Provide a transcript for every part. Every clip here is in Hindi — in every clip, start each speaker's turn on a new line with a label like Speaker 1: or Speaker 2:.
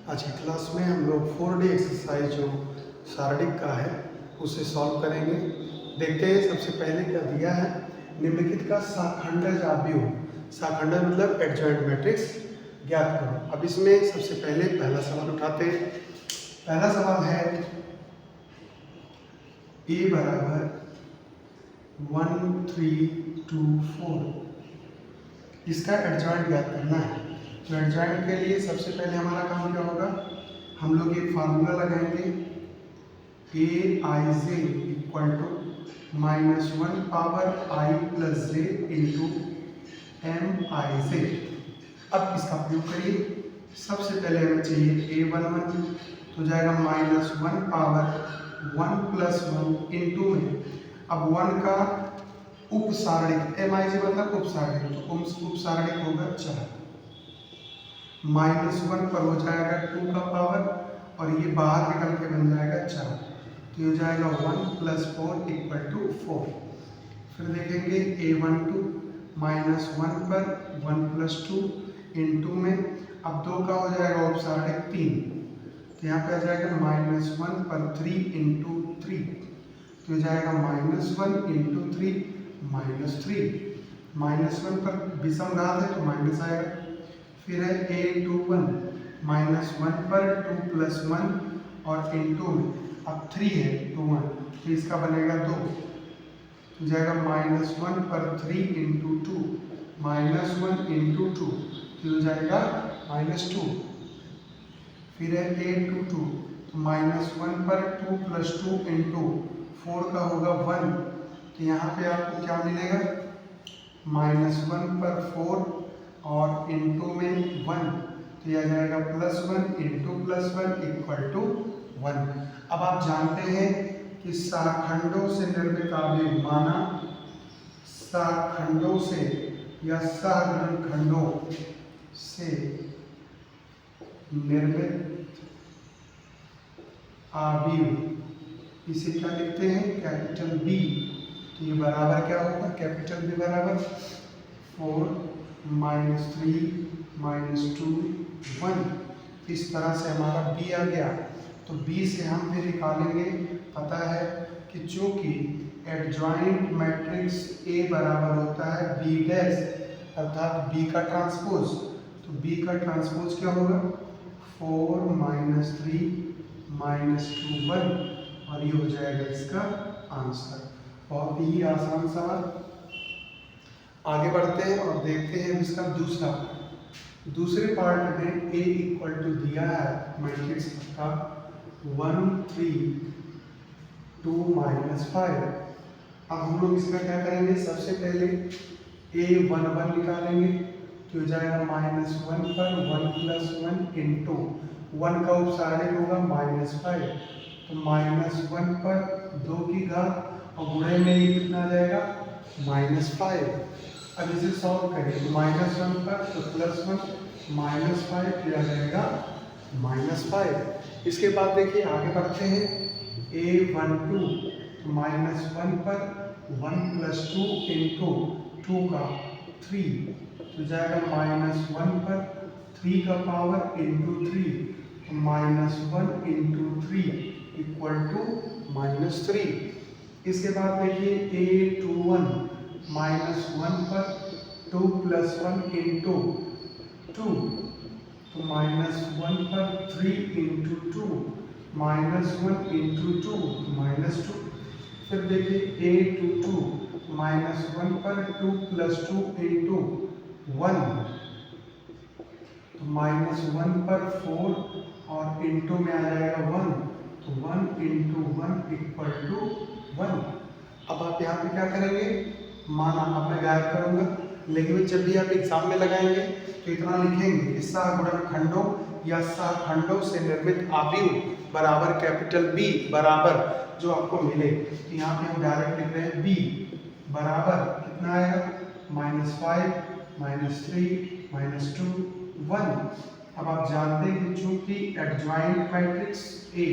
Speaker 1: आज की क्लास में हम लोग 4D एक्सरसाइज जो शारीरिक का है उसे सॉल्व करेंगे। देखते हैं सबसे पहले क्या दिया है। निम्नलिखित का शाखंडज आव्यूह, शाखंडज मतलब एडजॉइंट मैट्रिक्स ज्ञात करो। अब इसमें सबसे पहले पहला सवाल उठाते हैं। पहला सवाल है ए बराबर 1 3 2 4, इसका एडजॉइंट ज्ञात करना है। तो एडजॉइंट के लिए सबसे पहले हमारा काम क्या होगा, हम लोग एक फार्मूला लगाएंगे A I J equal to -1 power I plus J into M I J. अब इसका प्रयोग करिए। सबसे पहले हमें चाहिए A11, तो जाएगा -1 पावर 1 प्लस 1 इंटू में, अब 1 का उपसारणिक एम आई जे मतलब उपसारणिक, तो उपसारणिक होगा 4, -1 पर हो जाएगा 2 का पावर और ये बाहर निकल के बन जाएगा 4, तो ये हो जाएगा 1 प्लस 4 इक्वल टू 4। फिर देखेंगे A12 -1 पर 1 प्लस 2 इंटू में, अब 2 का हो जाएगा उपसारणिक 3, तो यहाँ पे आ जाएगा -1 पर 3 इंटू 3, तो हो जाएगा -1 इंटू 3 -3, -1 पर विषम घात है तो माइनस आएगा। फिर है A21 -1 पर 2 प्लस 1 और इंटू में, अब 3 है तो 1, तो इसका बनेगा 2, तो जाएगा -1 पर 3 इंटू 2, -1 इंटू 2, तो हो जाएगा -2। फिर है A22, तो -1 पर 2 प्लस 2 इंटू 4 का होगा 1, तो यहाँ पे आपको क्या मिलेगा, -1 पर 4 और इंटू में 1, तो यह जाएगा +1 इंटू +1 इक्वल टू 1। अब आप जानते हैं कि शाखंडों से निर्मित आव्यूह, माना शाखंडों से या सहगुणनखंडों से निर्मित आव्यूह, इसे क्या लिखते हैं, कैपिटल बी। तो ये बराबर क्या होगा, कैपिटल बी बराबर 4 -3 -2 1। इस तरह से हमारा बी आ गया। तो बी से हम फिर निकालेंगे, पता है कि चूंकि एडजॉइंट मैट्रिक्स ए बराबर होता है बी डैश, अर्थात बी का ट्रांसपोज, तो बी का ट्रांसपोज क्या होगा, 4 -3 -2 1, और ये हो जाएगा इसका आंसर। बहुत ही आसान सवाल। आगे बढ़ते हैं और देखते हैं इसका दूसरा पार्ट। दूसरे पार्ट में A इक्वल टू दिया है मैट्रिक्स का 1 3 2 -5। अब हम लोग इसका क्या करेंगे, सबसे पहले A11 निकालेंगे, तो हो जाएगा -1 पर 1 प्लस 1 इंटू 1 का उपसारणिक होगा -5, तो -1 पर 2 की घात और गुणे में ये कितना आ जाएगा -5। अब इसे सॉल्व करें तो -1 पर तो +1 -5 किया जाएगा -5। इसके बाद देखिए आगे बढ़ते हैं, A12 -1 पर 1 प्लस 2 इंटू 2 का 3, तो जाएगा -1 पर 3 का पावर इंटू 3, तो -1 इंटू 3 इक्वल टू -3। इसके बाद देखिए A21 -1 पर 2 प्लस 1 इंटू 2, तो -1 पर 3 इंटू 2, -1 इंटू 2 -2। फिर देखिए A22 -1 पर 2 प्लस 2 इंटू 1, तो -1 पर 4 और इंटू में आ जाएगा 1, तो 1 इंटू 1 इक्वल टू 1। अब आप यहाँ पे क्या करेंगे, माना अब मैं गायब करूंगा, लेकिन जब भी आप एग्जाम में लगाएंगे तो इतना लिखेंगे कि सहगुणनखंडों या सहखंडों से निर्मित आव्यूह बराबर कैपिटल बी बराबर जो आपको मिले, तो यहाँ पे हम डायरेक्ट लिख रहे हैं बी बराबर कितना आएगा, -5 -3 -2 1। अब आप जानते हैं कि चूंकि adjoint matrix A,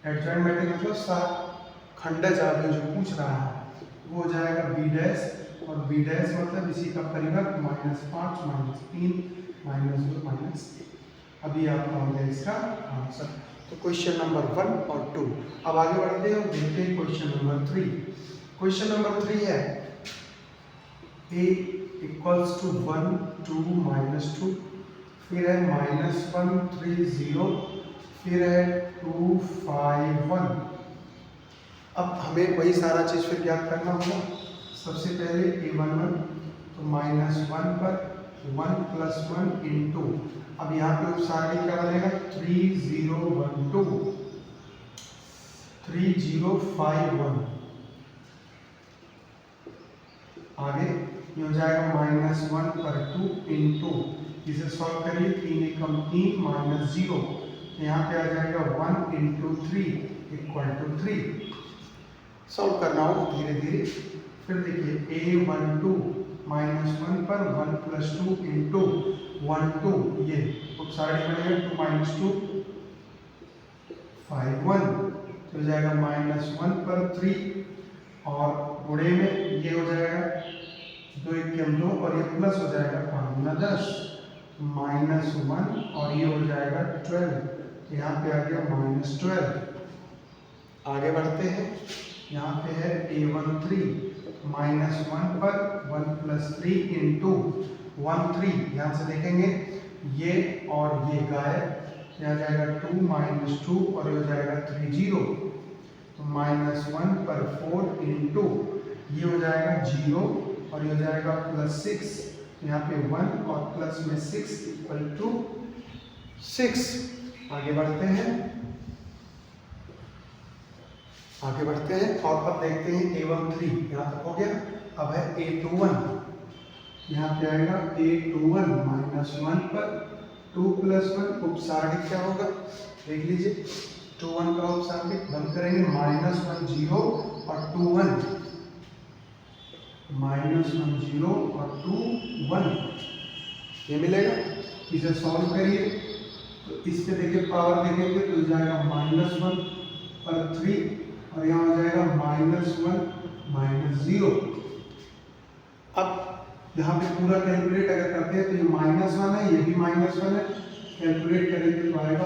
Speaker 1: adjoint matrix मतलब सहखंडज आव्यूह जो पूछ रहा है वो हो जाएगा बी डैश, और बी डैश मतलब इसी का परिवर्त -5 -3 -2 -1। अभी आपका हो गया इसका आंसर। तो क्वेश्चन नंबर 1 और 2। अब आगे बढ़ते हैं और देखते हैं क्वेश्चन नंबर 3। क्वेश्चन नंबर 3 है a इक्वल्स टू 1 2 -2, फिर है -1 3 0, फिर है 2 5 1। अब हमें वही सारा चीज फिर ज्ञात करना होगा। सबसे पहले a11 तो -1 पर 1 + 1 इंटू, अब यहाँ पे उपसारणी क्या बनेगा 3 0 1 2 3 0 5 1। आगे ये हो जाएगा -1 पर 2 इंटू, इसे सॉल्व करिए 3 एकम 3 -0, यहाँ पे आ जाएगा 1 इंटू 3 = 3। सॉल्व करना हो धीरे धीरे। फिर देखिए a12 -1 पर 1 + 2 इंटू 1 2, ये उपसारणी बनेगा 2 -2 5 1, तो हो जाएगा -1 पर 3 और गुणे में ये हो जाएगा 2 एकम 2 और ये प्लस हो जाएगा 5 × 10 -1 और ये हो जाएगा 12, यहाँ पे आ गया -12। आगे बढ़ते हैं, यहाँ पे है a13 -1 पर 1 + 3 इंटू 1 3, यहाँ से देखेंगे ये और ये गायब, यहाँ जाएगा 2 -2 और ये हो जाएगा 3 0, तो -1 पर 4 इंटू ये हो जाएगा 0 और ये हो जाएगा +6, यहाँ पे 1 और प्लस में 6 = 6। आगे बढ़ते हैं और अब देखते हैं a13, यहाँ तक हो गया। अब है a21, यहाँ पे आएगा a21 -1 पर 2 + 1, उपसारणी क्या होगा देख लीजिए, 2 1 का उपसारणी बंद करेंगे -1 0 और 2 1, -1 0 और 2 1, ये मिलेगा। इसे सॉल्व करिए तो इस पे देखिए पावर देखेंगे तो जाएगा -1 पर 3 और यहाँ हो जाएगा -1 -0। अब यहाँ पे पूरा कैलकुलेट अगर करते हैं तो ये -1 है, ये भी -1 है, कैलकुलेट करेंगे तो आएगा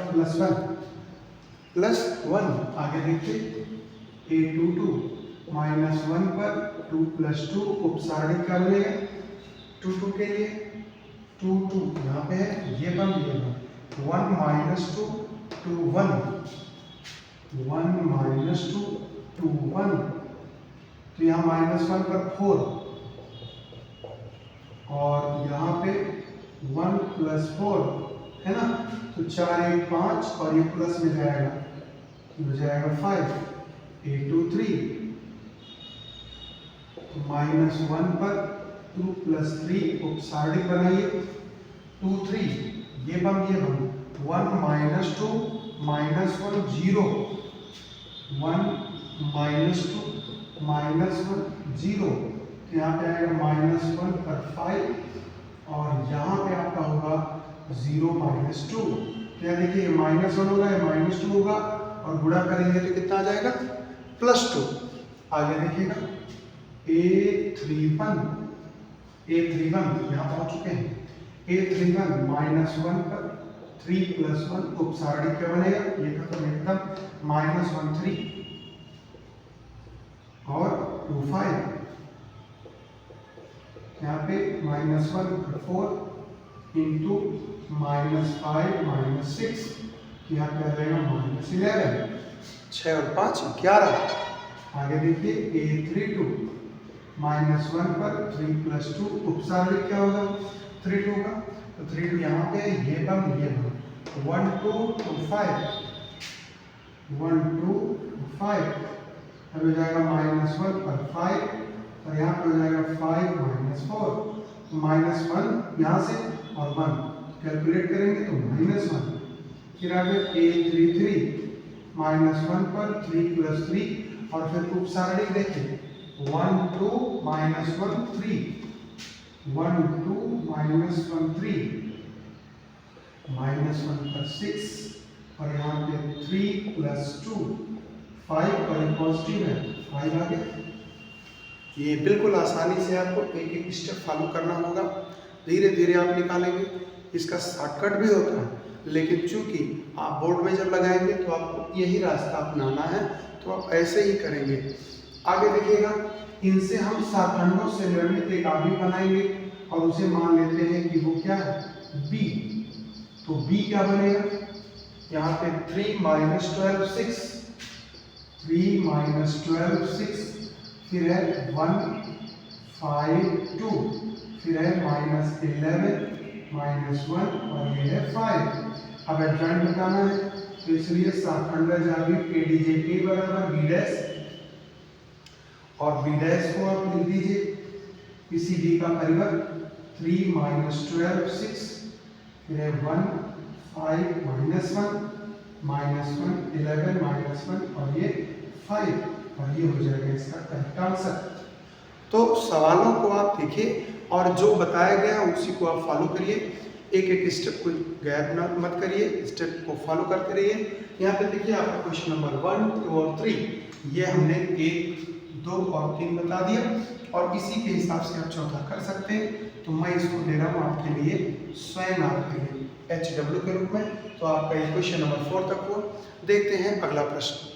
Speaker 1: +1। आगे देखिए a22 -1 पर 2 + 2, उपसारणी क्या बनेगा 2 2 के लिए 2 2, यहाँ पे है ये बन 1 -2 2 1, 1 -2 2 1, तो यहाँ -1 पर 4 और यहाँ पे 1 + 4 है ना, तो 4 1 5 और ये प्लस में जाएगा, ये हो जाएगा 5। a23 तो -1 पर 2 + 3, उपसारणी बनाइए 2 3, ये बन 1 -2 -1 0, 1 -2 -1 0, तो यहाँ पे आएगा -1 पर 5 और यहाँ पे आपका होगा 0 -2, तो यहाँ देखिए -1 होगा, -2 होगा और गुणा करेंगे तो कितना आ जाएगा +2। आगे देखिएगा a31 यहाँ पहुँच चुके हैं, a31 -1 पर 3 + 1, उपसारणी क्या बनेगा, ये खत्म एकदम -1 3 और 2 5, यहाँ पे -1 पर 4 इंटू -5 -6, यहाँ पे आ जाएगा -11, 6 और 5 11। आगे देखिए a32 -1 पर 3 + 2, उपसारणी क्या होगा 3 2 का, तो 3 2 यहाँ पे ये बन 1 2 2 5, 1 2 5, अब हो जाएगा -1 पर 5 और यहाँ पे हो जाएगा 5 -4, तो -1 यहाँ से और 1 कैलकुलेट करेंगे तो -1। फिर आगे a33 -1 पर 3 + 3 और फिर उपसारणी देखिए 1 2 -1 3, 1 2 -1 3, -1 पर 6 और यहाँ पे 3 + 2 5 और पॉजिटिव है 5 आ गया। ये बिल्कुल आसानी से आपको एक एक स्टेप फॉलो करना होगा, धीरे धीरे आप निकालेंगे। इसका शॉर्टकट भी होता है, लेकिन चूंकि आप बोर्ड में जब लगाएंगे तो आपको यही रास्ता अपनाना है, तो आप ऐसे ही करेंगे। आगे देखिएगा, इनसे हम शाखंडों से निर्मित एक आव्यूह बनाएंगे और उसे मान लेते हैं कि वो क्या है, b। तो b क्या बनेगा, यहाँ पे 3 माइनस 12 6, 3 माइनस 12 6, फिर है 1 5 2, फिर है माइनस 11 माइनस 1 और ये है 5। अब एडजॉइंट बताना है, तो इसलिए शाखंड जाएगी एडीजे ए बराबर बी डैश, और बी डैश को आप लिख दीजिए इसी डी का परिवर्त 3 माइनस 12 6, फिर है 1 5 माइनस 1 माइनस 1 11 माइनस 1 और ये 5, और ये हो जाएगा इसका करेक्ट आंसर। तो सवालों को आप देखिए और जो बताया गया उसी को आप फॉलो करिए, एक एक स्टेप को गैप मत करिए, स्टेप को फॉलो करते रहिए। यहाँ पे देखिए आपका क्वेश्चन नंबर 1 2 और 3 ये हमने 1 2 और 3 बता दिया, और इसी के हिसाब से आप चौथा कर सकते हैं। तो मैं इसको दे रहा हूँ आपके लिए स्वयं आपके लिए HW के रूप में। तो आपका ये क्वेश्चन नंबर 4 तक हुआ। देखते हैं अगला प्रश्न।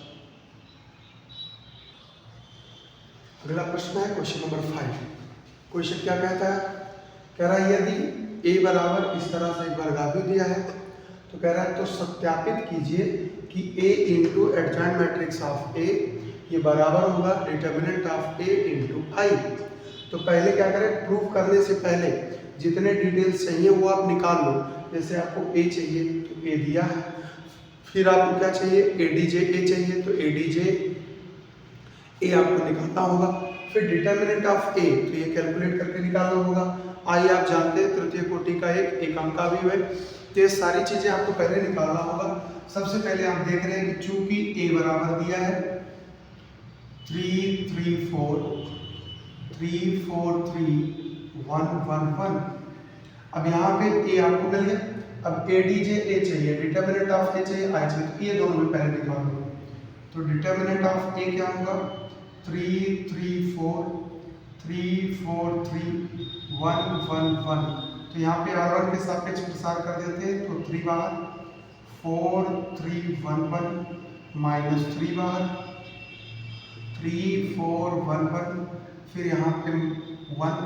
Speaker 1: अगला प्रश्न है क्वेश्चन नंबर 5। क्वेश्चन क्या कहता है, कह रहा है यदि a बराबर इस तरह से एक वर्गाव्यूह दिया है, तो कह रहा है तो सत्यापित कीजिए कि a into adjoint matrix of a ये बराबर होगा डिटर्मिनेंट ऑफ a इंटू आई। तो पहले क्या करें, प्रूफ करने से पहले जितने डिटेल्स चाहिए वो आप निकाल लो। जैसे आपको a चाहिए तो a दिया है, फिर आपको क्या चाहिए, एडीजे a चाहिए तो एडीजे a आपको निकालना होगा, फिर डिटर्मिनेंट ऑफ a तो ये कैलकुलेट करके निकालना होगा। आई आप जानते हैं तृतीय कोटि का एक अंक भी है, तो ये सारी चीजें आपको पहले निकालना होगा। सबसे पहले आप देख रहे हैं कि चूंकि a बराबर दिया है 3 3 4 3 4 3 1 1 1। अब यहाँ पे a आपको मिल गया, अब एडीजे a चाहिए, डिटर्मिनेंट ऑफ a चाहिए, आई चाहिए, तो ये दोनों में पहले निकालो। तो डिटर्मिनेंट ऑफ a क्या होगा, 3 3 4 3 4 3 1 1 1। तो यहाँ पे R1 के सापेक्ष प्रसार कर देते हैं, तो 3 बाहर, 4 3 1 1 माइनस 3 बाहर, 3 4 1 1, फिर यहाँ पे 1,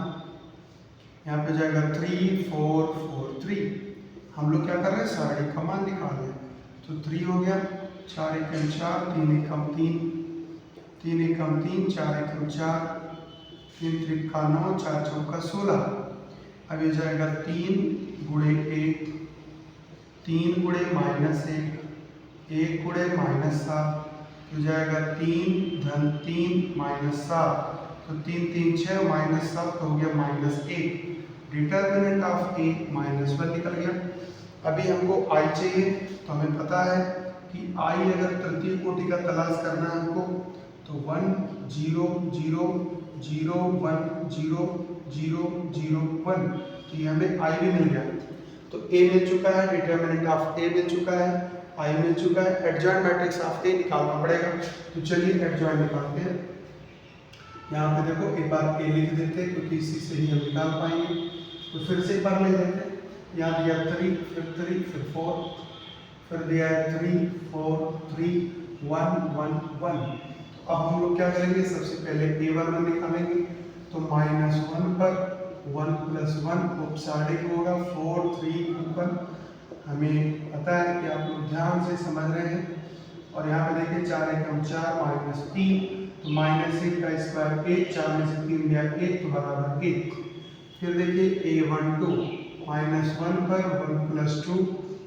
Speaker 1: यहाँ पे जाएगा 3 4 4 3। हम लोग क्या कर रहे हैं, सारे का मान निकाल रहे हैं। तो 3 हो गया, 4 एकम 4, 3 एकम 3, 3 एकम 3, 4 एकम 4, 3 त्रिका 9, 4 चौका 16। अब ये जाएगा 3 गुणे 1, 3 गुणे माइनस 1, 1 गुणे माइनस 7, तो जाएगा 3 धन 3 माइनस 7, तो 3 3 6 माइनस 7 तो हो गया minus 1। Determinant of a minus 1 निकल गया। अभी हमको i चाहिए, तो हमें पता है कि i अगर तृतीय कोटि का तलाश करना है हमको, तो 1 0 0 0 1 0 0 0 1, तो ये हमें i भी मिल गया। तो a मिल चुका है, डिटर्मिनेंट ऑफ a मिल चुका है, i मिल चुका है, एडजॉइंट मैट्रिक्स ऑफ a निकालना पड़ेगा। तो चलिए एडजॉइंट निकालते हैं। यहाँ पे देखो एक बार a लिख देते हैं क्योंकि इसी से ही हम निकाल पाएंगे। तो फिर से एक बार ले लेते हैं, यहाँ दिया 3 फिर 4, फिर दिया है 3 4 3 1 1 1। तो अब हम लोग क्या करेंगे, सबसे पहले a11 निकालेंगे। तो -1 पर 1 + 1 उपसारिक होगा 4 3 2 1। हमें पता है कि आप लोग ध्यान से समझ रहे हैं। और यहाँ पे देखिए 4 एकम 4 -3, तो -1 का स्क्वायर 1, 4 में से 3 गया 1 तो बराबर 1। फिर देखिए a12 -1 पर 1 + 2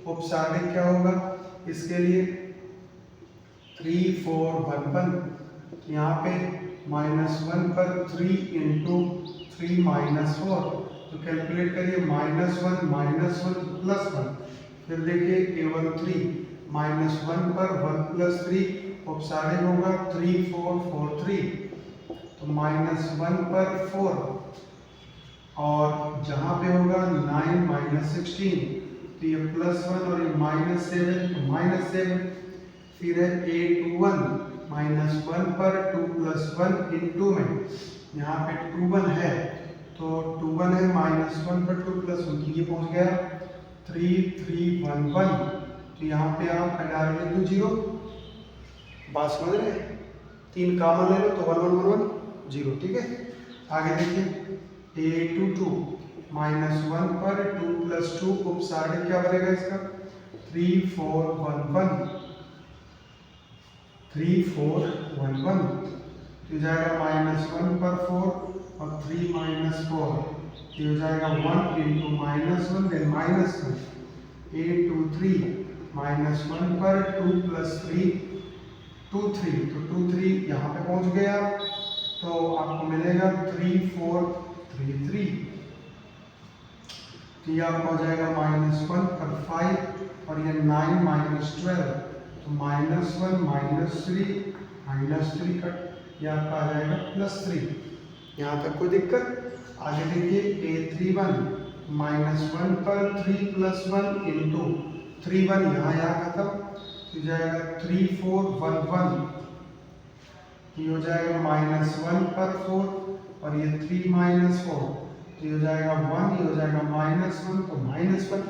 Speaker 1: उपसारिक क्या होगा इसके लिए 3 4 1 1। तो यहाँ पे -1 पर 3 × 3 -4, तो कैलकुलेट करिए -1 + 1। फिर देखिए a13 -1 पर 1 + 3 उपसारिक होगा 3 4 4 3, तो -1 पर 4, और जहाँ पे होगा 9 - 16, तो ये +1 और ये -7 तो -7। फिर है a21 -1 पर 2 + 1 × में, यहाँ पे 2 1 है, तो 2 1 है -1 पर 2 + 1, ये पहुँच गया 3311, तो यहाँ पे आप डाल दो 0, बात समझ रहे हैं, 3 कामन ले लो तो 1111 0, ठीक है। आगे देखिए A22 -1 पर 2 + 2 उपसारे क्या बनेगा इसका 3411, 3411, तो जाएगा -1 पर 4 और 3 - 4, ये हो जाएगा 1 × -1 देन -1, 823 -1 पर 2 + 3 23, तो 23 यहाँ पे पहुँच गए आप, तो आपको मिलेगा 3433, तो ये आपका हो जाएगा -1 पर 5 और ये 9 - 12, तो -1 -3 कट, ये आपका आ जाएगा +3। यहाँ तक कोई दिक्कत? आगे देखिए A31 -1 पर 3 + 1 × 31, यहाँ खत्म, तो जाएगा 3411, ये हो जाएगा -1 पर 4 और ये 3 - 4, तो ये हो जाएगा 1, ये हो जाएगा -1, तो -1।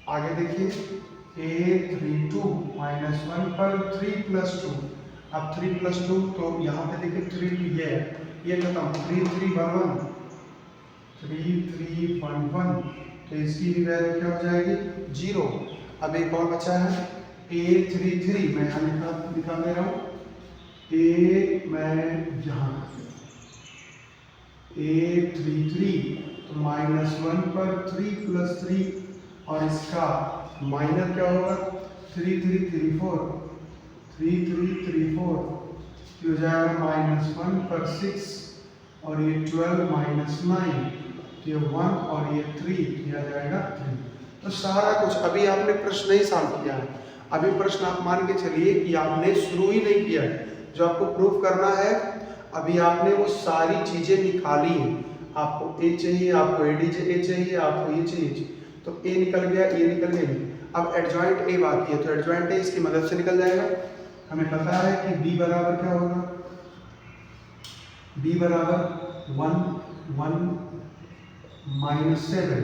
Speaker 1: आगे देखिए A32 -1 पर 3 + 2, अब 3 + 2, तो यहाँ पे देखिए 3 ये खत्म, 3311, 3311, तो इसकी भी वैल्यू क्या हो जाएगी 0। अब एक और बचा है A33, मैं यहाँ निकाल दे रहा हूँ, यहाँ A33, तो -1 पर 3 + 3 और इसका माइनर क्या होगा 3334, 3334, तो हो जाएगा -1 पर 6 और ये 12 - 9, तो ये 1 और ये 3, किया जाएगा 3। तो सारा कुछ अभी आपने प्रश्न नहीं सॉल्व किया है, अभी प्रश्न आप मान के चलिए कि आपने शुरू ही नहीं किया है। जो आपको प्रूफ करना है अभी आपने वो सारी चीजें निकाली हैं, आपको A चाहिए, आपको ADJ चाहिए, आपको ये चाहिए, तो A निकल गया, ये निकल गया। अब एडजॉइंट A बाकी है, तो एडजॉइंट A इसकी मदद से निकल जाएगा। हमें पता है कि B बराबर क्या होगा, B बराबर 1 1 - 7,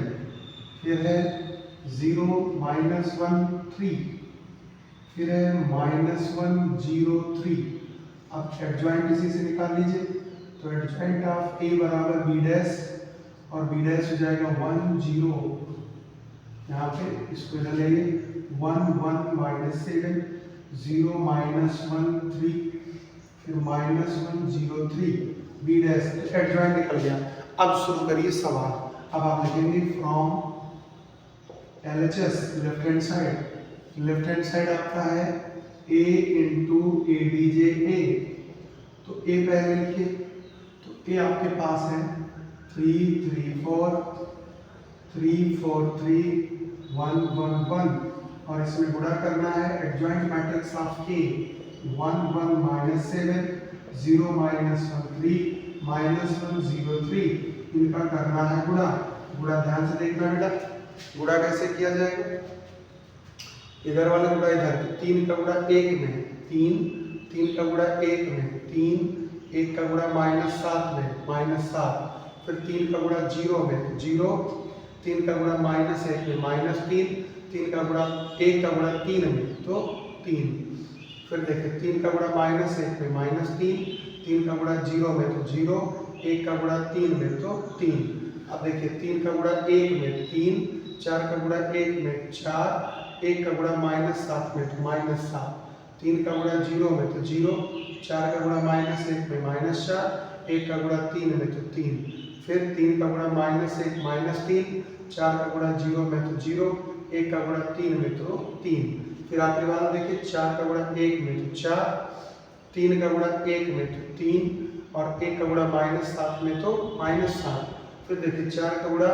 Speaker 1: फिर है 0 - 1 3, फिर है -1 0 3। अब एडजॉइंट इसी से निकाल लीजिए, तो एडजॉइंट ऑफ A बराबर B' और B' हो जाएगा 1 0, यहाँ पे इसको इधर ले लिए 1 1 - 7 0 - 1 3, फिर -1 0 3 B' एडजॉइंट निकल गया। अब शुरू करिए सवाल। अब आप लिखेंगे from LHS left hand side आपका है A × ADJ A, तो A पहले लिखिए, तो A आपके पास है 3 3 4 3 4 3 1 1 1 और इसमें गुणा करना है एडजॉइंट मैट्रिक्स ऑफ K 1 1 - 7 0 - 1 3 -1 0 3, इनका करना है गुणा। गुणा ध्यान से देखना बेटा, गुणा कैसे किया जाएगा, इधर वाला गुणा इधर, 3 का गुणा 1 में 3, 3 का गुणा 1 में 3, 1 का गुणा -7 में -7, फिर 3 का गुणा 0 में 0, 3 का गुणा -1 में -3, 3 का गुणा 1 का गुणा 3 में तो 3, फिर देखिए 3 का गुणा -1 में -3, 3 का गुणा 0 में तो 0, 1 का गुणा 3 में तो 3। अब देखिए 3 का गुणा 1 में 3, 4 का गुणा 1 में 4, 1 का गुणा -7 में तो -7, 3 का गुणा 0 में तो 0, 4 का गुणा -1 में -4, 1 का गुणा 3 में तो 3, फिर 3 का गुणा -1 -3, 4 का गुणा 0 में तो 0, 1 का गुणा 3 में तो 3, फिर आखिरी वाला देखिए 4 का गुणा 1 में तो 4, 3 का गुणा 1 में तो 3 और 1 का गुणा -7 में तो -7, फिर देखिए 4 का गुणा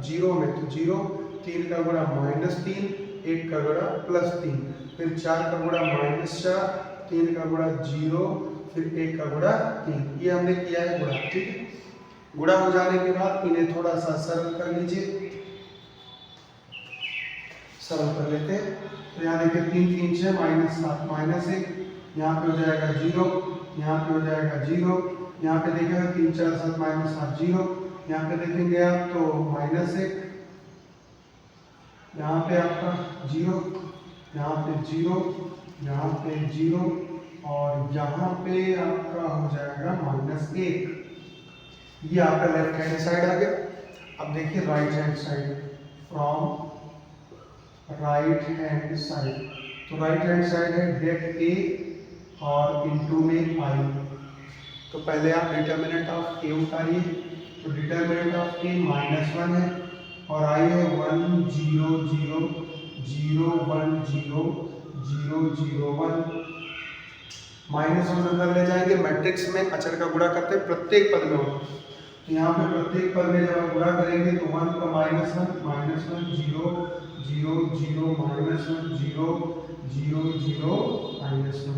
Speaker 1: 0 में तो 0, 3 का गुणा -3, 1 का गुणा +3, फिर 4 का गुणा -4, 3 का गुणा 0, फिर 1 का गुणा 3, ये हमने किया है गुणा। ठीक है, गुणा हो जाने के बाद इन्हें थोड़ा सा सरल कर लीजिए, सरल कर लेते हैं। तो यहाँ देखिए 3 3 6 -7 -1, यहाँ पे हो जाएगा 0, यहाँ पे हो जाएगा 0, यहाँ पे देखिएगा 3 4 7 -7 0, यहाँ पे देखेंगे आप तो -1, यहाँ पे आपका 0, यहाँ पे 0, यहाँ पे 0 और यहाँ पे आपका हो जाएगा -1। ये आपका लेफ्ट हैंड साइड आ गया। अब देखिए right hand side, from right hand side, तो राइट हैंड साइड है डेट ए और इनटू में आई। तो पहले आप डिटर्मिनेंट ऑफ ए उतारिए, तो डिटर्मिनेंट ऑफ ए -1 है और आई है 1 0 0 0 1 0 0 0 1। -1 अंदर ले जाएंगे, मैट्रिक्स में अचर का गुणा करते हैं प्रत्येक पद में होगा। तो यहाँ पे प्रत्येक पद में जब आप गुणा करेंगे तो 1 का -1 0 0 0 -1 0 0 0 -1।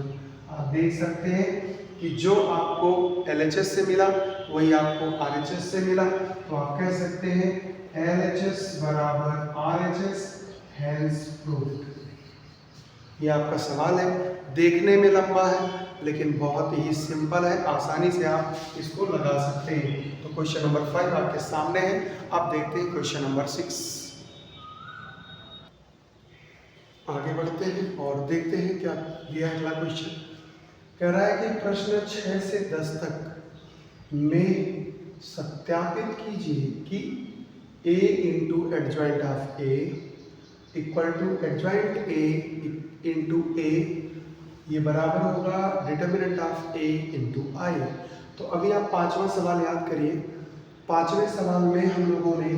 Speaker 1: आप देख सकते हैं कि जो आपको LHS से मिला वही आपको RHS से मिला। तो आप कह सकते हैं LHS बराबर RHS, हेंस प्रूव्ड। ये आपका सवाल है, देखने में लंबा है लेकिन बहुत ही सिंपल है, आसानी से आप इसको लगा सकते हैं। तो क्वेश्चन नंबर 5 आपके सामने है। आप देखते हैं क्वेश्चन नंबर 6। आगे बढ़ते हैं और देखते हैं क्या दिया अगला क्वेश्चन। कह रहा है कि प्रश्न 6 से 10 तक में सत्यापित कीजिए कि a into adjoint of a equal to adjoint a into a, ये बराबर होगा determinant of a into i। तो अभी आप 5वां सवाल याद करिए। 5वें सवाल में हम लोगों ने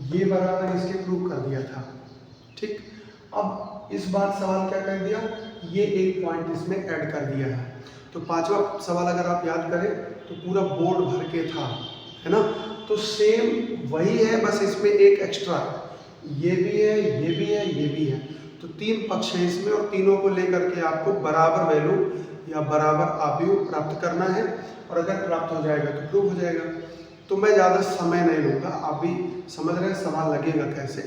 Speaker 1: ये बराबर इसके प्रूव कर दिया था, ठीक। अब इस बार सवाल क्या कर दिया, ये एक पॉइंट इसमें ऐड कर दिया है। तो 5वां सवाल अगर आप याद करें तो पूरा बोर्ड भर के था, है ना। तो सेम वही है, बस इसमें एक एक्स्ट्रा, ये भी है, ये भी है, ये भी है। तो 3 पक्ष हैं इसमें और तीनों को लेकर के आपको बराबर वैल्यू या बराबर आव्यूह प्राप्त करना है और अगर प्राप्त हो जाएगा तो प्रूव हो जाएगा। तो मैं ज़्यादा समय नहीं लूँगा, आप भी समझ रहे हैं सवाल लगेगा कैसे।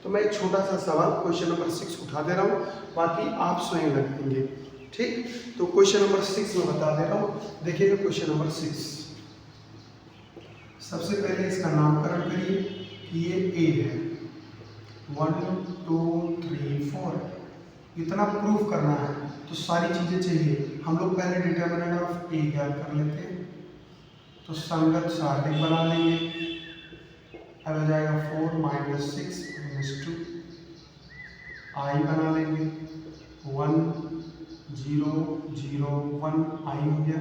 Speaker 1: तो मैं एक छोटा सा सवाल क्वेश्चन नंबर 6 उठा दे रहा हूँ, बाकी आप स्वयं लगाएंगे, ठीक। तो क्वेश्चन नंबर 6 में बता दे रहा हूँ, देखिएगा क्वेश्चन नंबर 6। सबसे पहले इसका नामकरण करिए कि ये ए है, 1 2 3 4, इतना प्रूफ करना है तो सारी चीज़ें चाहिए। हम लोग पहले डिटर्मिनेंट ऑफ ए ज्ञात कर लेते हैं, तो संगत सारणिक बना लेंगे। अब हो जाएगा 4 -6 -2, आई बना लेंगे 1 0 0 1, आई हो गया।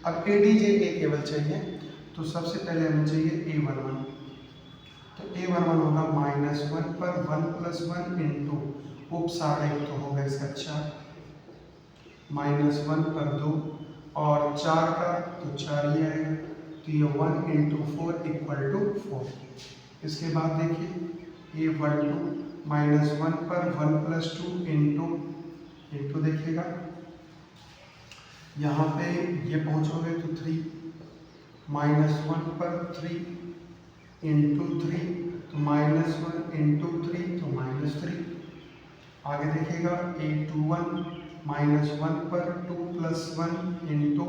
Speaker 1: अब ADJ ए केवल चाहिए, तो सबसे पहले हमें चाहिए A11। तो A11 होगा -1 पर 1 + 1 इंटू उपसारणिक तो होगा इसका 4, -1 पर 2 और 4 का तो 4 ही आएगा। तो ये 1 × 4 = 4। इसके बाद देखिए A12 -1 पर 1 + 2 इंटू देखिएगा, यहाँ पे ये पहुँचोगे तो 3, -1 पर 3 इंटू 3, तो -1 × 3 तो -3। आगे देखिएगा A21 -1 पर 2 + 1 इंटू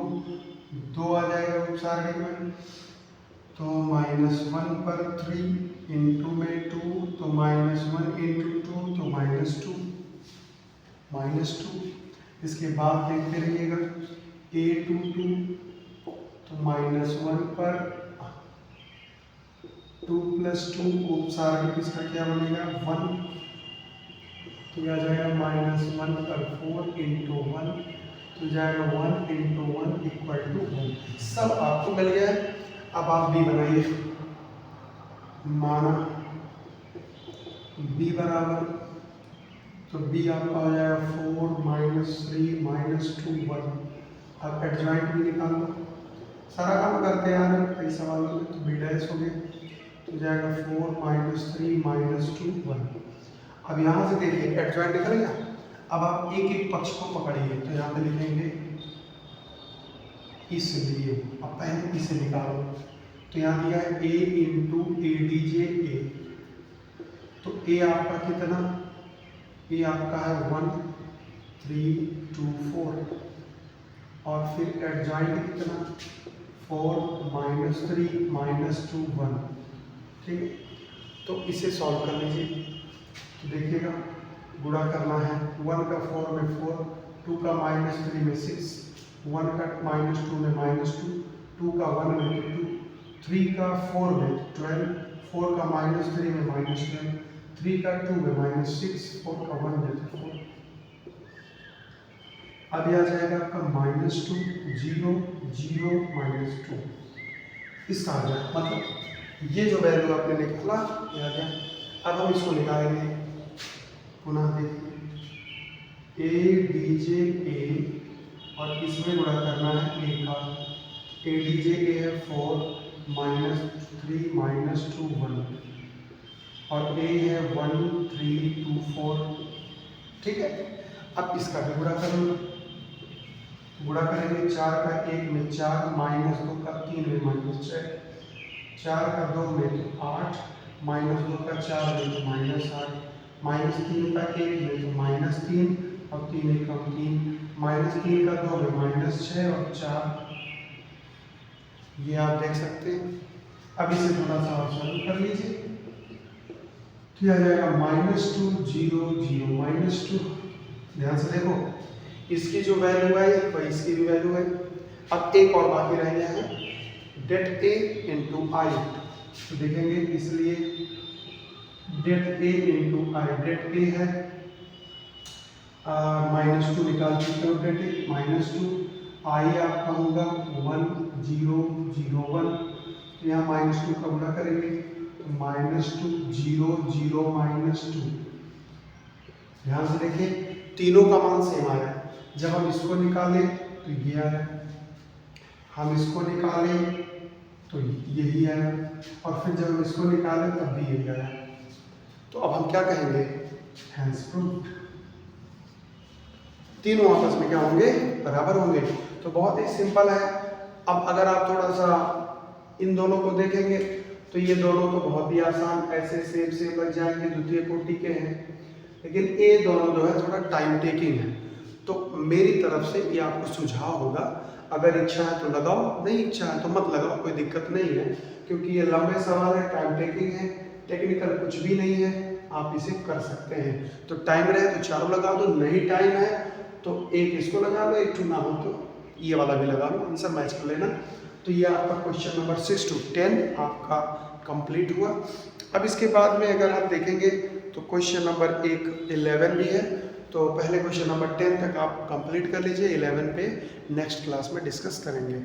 Speaker 1: 2 आ जाएगा उपसारणिक में, तो -1 पर 3 इंटू में 2, तो -1 × 2 तो -2। इसके बाद देखते रहिएगा A22 तो -1 पर 2 + 2 उपसारणिक इसका क्या बनेगा 1, तो आ जाएगा -1 पर 4 × 1, तो जाएगा 1 × 1 = 1। सब आपको मिल गया है। अब आप B बनाइए, माना B बराबर, तो B आपका हो जाएगा 4 -3 -2 1। अब एडजॉइंट भी निकाल लो, सारा काम करते आ रहे हैं कई सवालों में। तो B' हो गया, तो जाएगा 4 -3 -2 1। अब यहाँ से देखिए एडजॉइंट निकल गया। अब आप एक एक पक्ष को पकड़िए, तो यहाँ पे लिखेंगे इसलिए, अब पहले इसे निकालो। तो यहाँ दिया है A × ADJ A, तो A आपका कितना, A आपका है 1 3 2 4 और फिर एडजॉइंट कितना 4 -3 -2 1, ठीक। तो इसे सॉल्व कर लीजिए। देखिएगा गुणा करना है, 1 का 4 में 4, 2 का -3 में 6, 1 का -2 में -2, 2 का 1 में 2, 3 का 4 में 12, 4 का -3 में -12, 3 का 2 में -6, 4 का 1 में 4। अब यह आ जाएगा आपका -2, 0, 0, -2, इसका आ जाएगा, मतलब ये जो वैल्यू आपने निकाला ये आ गया। अब हम इसको निकालेंगे, पुनः देखिए ए डी जे ए और इसमें गुणा करना है ए का, ए डी जे ए है 4 -3 -2 1 और ए है 1 3 2 4, ठीक है। अब इसका भी गुणा करेंगे, गुणा करेंगे 4 का 1 में 4, -2 का 3 में -6, 4 का 2 में तो 8, -2 का 4 में तो -8, -3 का 1 में तो -3 और 3 1 कम 3, -3 का 2 में -6 और 4, ये आप देख सकते हैं। अब इसे थोड़ा सा और सरल कर लीजिए, तो आ जाएगा -2 0 0 -2। ध्यान से देखो, इसकी जो वैल्यू है वही इसकी भी वैल्यू है। अब एक और बाकी रह गया है, डेट ए इंटू आई, तो देखेंगे इसलिए डेट ए इंटू आई, डेट ए है -2 निकाल चुके हो, डेट ए -2, आई आपका होगा 1 0 0 1, तो यहाँ -2 का गुणा करेंगे तो -2 0 0 -2। ध्यान से देखिए तीनों का मान सेम आया, जब हम इसको निकालें तो ये आया, हम इसको निकालें तो यही आया, और फिर जब हम इसको निकालें तब भी यही आया। तो अब हम क्या कहेंगे, हैंस प्रूव्ड, तीनों आपस में क्या होंगे, बराबर होंगे। तो बहुत ही सिंपल है। अब अगर आप थोड़ा सा इन दोनों को देखेंगे तो ये दोनों तो बहुत ही आसान, ऐसे सेम लग जाएंगे, द्वितीय कोटि के हैं, लेकिन ये दोनों जो है थोड़ा टाइम टेकिंग है। तो मेरी तरफ से ये आपको सुझाव होगा, अगर इच्छा है तो लगाओ, नहीं इच्छा है तो मत लगाओ, कोई दिक्कत नहीं है, क्योंकि ये लंबे सवाल है, टाइम टेकिंग है, टेक्निकल कुछ भी नहीं है, आप इसे कर सकते हैं। तो टाइम रहे तो चारों लगा दो, नहीं टाइम है तो एक इसको लगा लो, एक ना हो तो ये वाला भी लगा लो, आंसर मैच कर लेना। तो ये आपका क्वेश्चन नंबर 6 to 10 आपका कंप्लीट हुआ। अब इसके बाद में अगर आप देखेंगे तो क्वेश्चन नंबर 11 भी है, तो पहले क्वेश्चन नंबर 10 तक आप कंप्लीट कर लीजिए, 11 पे नेक्स्ट क्लास में डिस्कस करेंगे।